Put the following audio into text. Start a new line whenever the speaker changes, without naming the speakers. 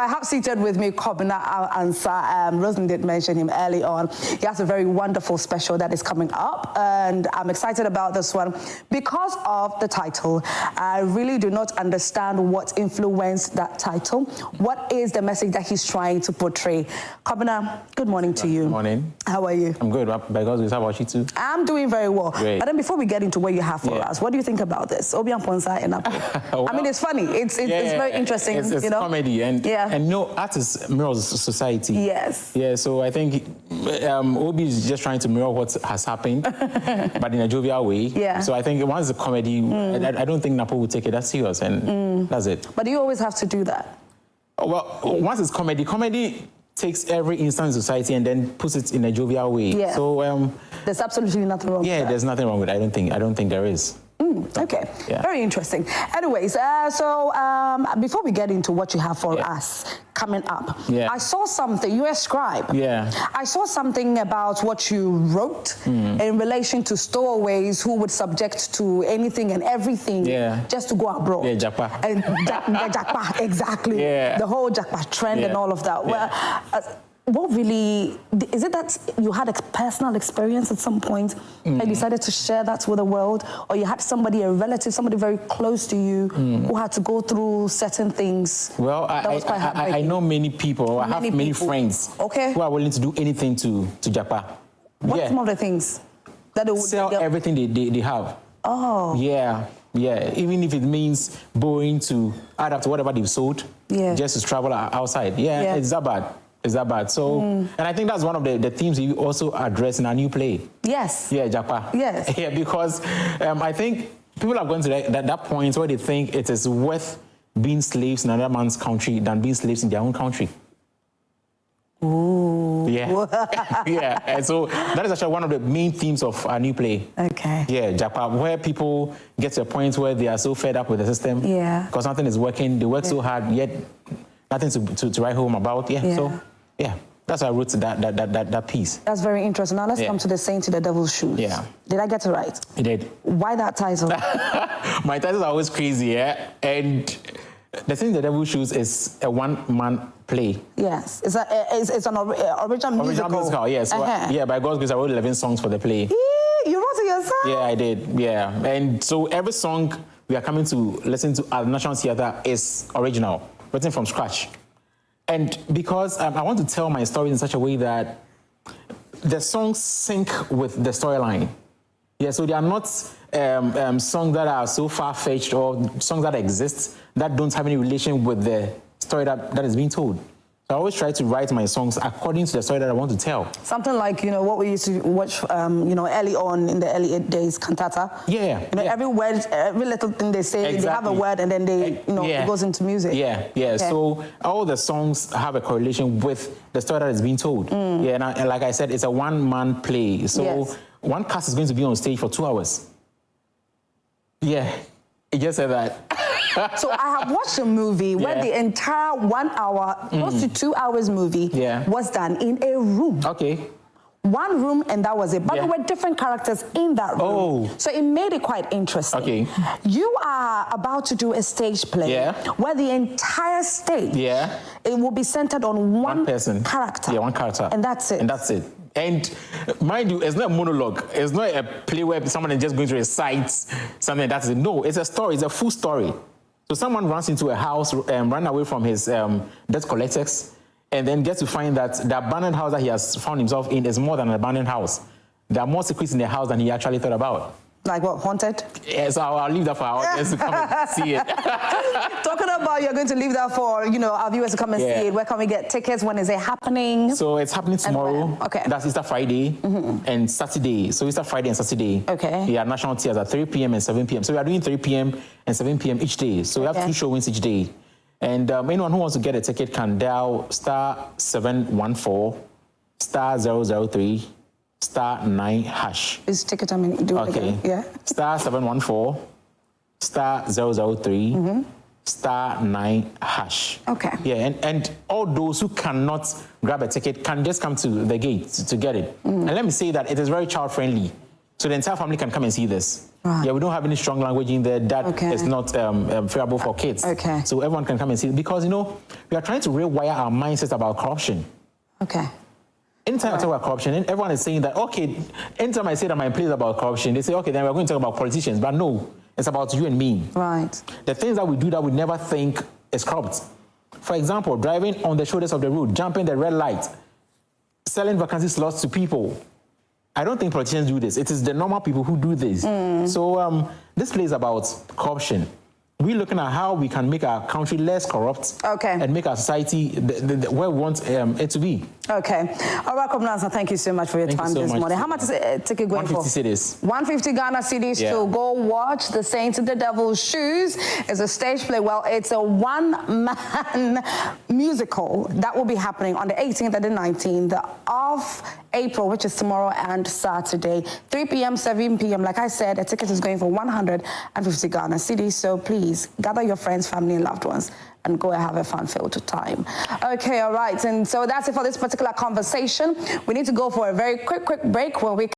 I have seated with me Kobina Ansah. Rosen did mention him early on. He has a very wonderful special that is coming up, and I'm excited about this one because of the title. I really do not understand what influenced that title. What is the message that he's trying to portray? Kobina, good morning to you.
Good morning.
How are you?
I'm good. By God's grace, how about you too?
I'm doing very well.
Great.
But then before we get into what you have for us, what do you think about this? Obian Ponsa and Apple.
Well,
I mean, it's funny. It's very interesting.
It's
you know?
comedy and you know, art is mirrors society.
Yes.
Yeah. So I think Obi is just trying to mirror what has happened, but in a jovial way.
Yeah.
So I think once the comedy, I don't think Napo will take it that serious, and that's it.
But do you always have to do that?
Well, once it's comedy takes every instance in society and then puts it in a jovial way.
Yeah.
So
there's absolutely nothing wrong with that.
Yeah, there's nothing wrong with it. I don't think there is.
Okay,
yeah.
Very interesting. Anyways, before we get into what you have for us coming up, I saw something, you're a scribe.
Yeah.
I saw something about what you wrote in relation to stowaways who would subject to anything and everything just to go abroad.
Yeah, Japa.
And Japa, exactly.
Yeah.
The whole Japa trend and all of that.
Yeah.
Well, what really, is it that you had a personal experience at some point and decided to share that with the world, or you had somebody, a relative, somebody very close to you who had to go through certain things?
Well, I know many people, I have many friends who are willing to do anything to Japan.
What are some of the things that they would
sell everything they have?
Oh.
Yeah, even if it means borrowing to add up to whatever they've sold just to travel outside. Yeah, it's that bad. Is that bad? So, and I think that's one of the themes you also address in our new play.
Yes.
Yeah, Japan.
Yes.
Yeah, because I think people are going to that point where they think it is worth being slaves in another man's country than being slaves in their own country.
Ooh.
Yeah. Yeah. And so that is actually one of the main themes of our new play.
Okay.
Yeah, Japan, where people get to a point where they are so fed up with the system.
Yeah.
Because nothing is working. They work so hard, yet nothing to write home about. Yeah. So. Yeah, that's why I wrote that piece.
That's very interesting. Now let's come to the Saint to the Devil's Shoes.
Yeah.
Did I get it right?
You did.
Why that title?
My titles are always crazy, yeah? And the Saint to the Devil's Shoes is a one-man play.
Yes. It's an original musical.
Original musical, yes. Yeah, by God's grace, I wrote 11 songs for the play.
You wrote it yourself?
Yeah, I did, yeah. And so every song we are coming to listen to at the National Theatre is original, written from scratch. And because I want to tell my story in such a way that the songs sync with the storyline. Yeah, so they are not songs that are so far-fetched or songs that exist that don't have any relation with the story that is being told. So I always try to write my songs according to the story that I want to tell.
Something like, you know, what we used to watch, you know, early on in the early days, cantata.
Yeah.
You know, every word, every little thing they say, they have a word and then they, you know, it goes into music.
Yeah. So all the songs have a correlation with the story that is being told. Yeah, and like I said, it's a one-man play. So one cast is going to be on stage for 2 hours. Yeah, it just said that.
So I have watched a movie where the entire 1 hour, close to 2 hours movie was done in a room.
Okay.
One room and that was it. But there were different characters in that room. Oh. So it made it quite interesting.
Okay.
You are about to do a stage play where the entire stage it will be centered on one person. Character.
Yeah, one character.
And that's it.
And that's it. And mind you, it's not a monologue. It's not a play where someone is just going to recite something that's it. No, it's a story. It's a full story. So someone runs into a house, run away from his debt collectors, and then gets to find that the abandoned house that he has found himself in is more than an abandoned house. There are more secrets in the house than he actually thought about.
Like what, haunted?
Yes, I'll leave that for our audience to come and see it.
Talking about you're going to leave that for, you know, our viewers to come and see it. Where can we get tickets? When is it happening?
So it's happening tomorrow. Okay. That's Easter Friday and Saturday. So Easter Friday and Saturday. Okay. Yeah, National Theatre at 3 p.m. and 7 p.m. So we are doing 3 p.m. and 7 p.m. each day. So we have 2 showings each day. And anyone who wants to get a ticket can dial *714 *003 *9#.
Is ticket, I mean, do it again. Yeah.
*714 *003 *9#.
Okay.
Yeah, and all those who cannot grab a ticket can just come to the gate to get it. And let me say that it is very child friendly. So the entire family can come and see this.
Right.
Yeah, we don't have any strong language in there that is not favorable for kids.
Okay.
So everyone can come and see it because, you know, we are trying to rewire our mindset about corruption.
Okay.
Anytime I talk about corruption, everyone is saying that, okay, anytime I say that my play is about corruption, they say, okay, then we're going to talk about politicians. But no, it's about you and me.
Right.
The things that we do that we never think is corrupt. For example, driving on the shoulders of the road, jumping the red light, selling vacancy slots to people. I don't think politicians do this. It is the normal people who do this. So this play is about corruption. We're looking at how we can make our country less corrupt and make our society where we want it to be.
Okay. All right, Kobina Ansah, thank you so much for your time this morning. How much is a ticket going
150
for?
cedis.
150 Ghana cedis to go watch The Saints in the Devil's Shoes. It's a stage play. Well, it's a one-man musical that will be happening on the 18th and the 19th of April, which is tomorrow and Saturday, 3 p.m., 7 p.m. Like I said, a ticket is going for 150 Ghana cedis. So please gather your friends, family, and loved ones and go and have a fun-filled time. Okay, all right. And so that's it for this particular conversation. We need to go for a very quick break. When we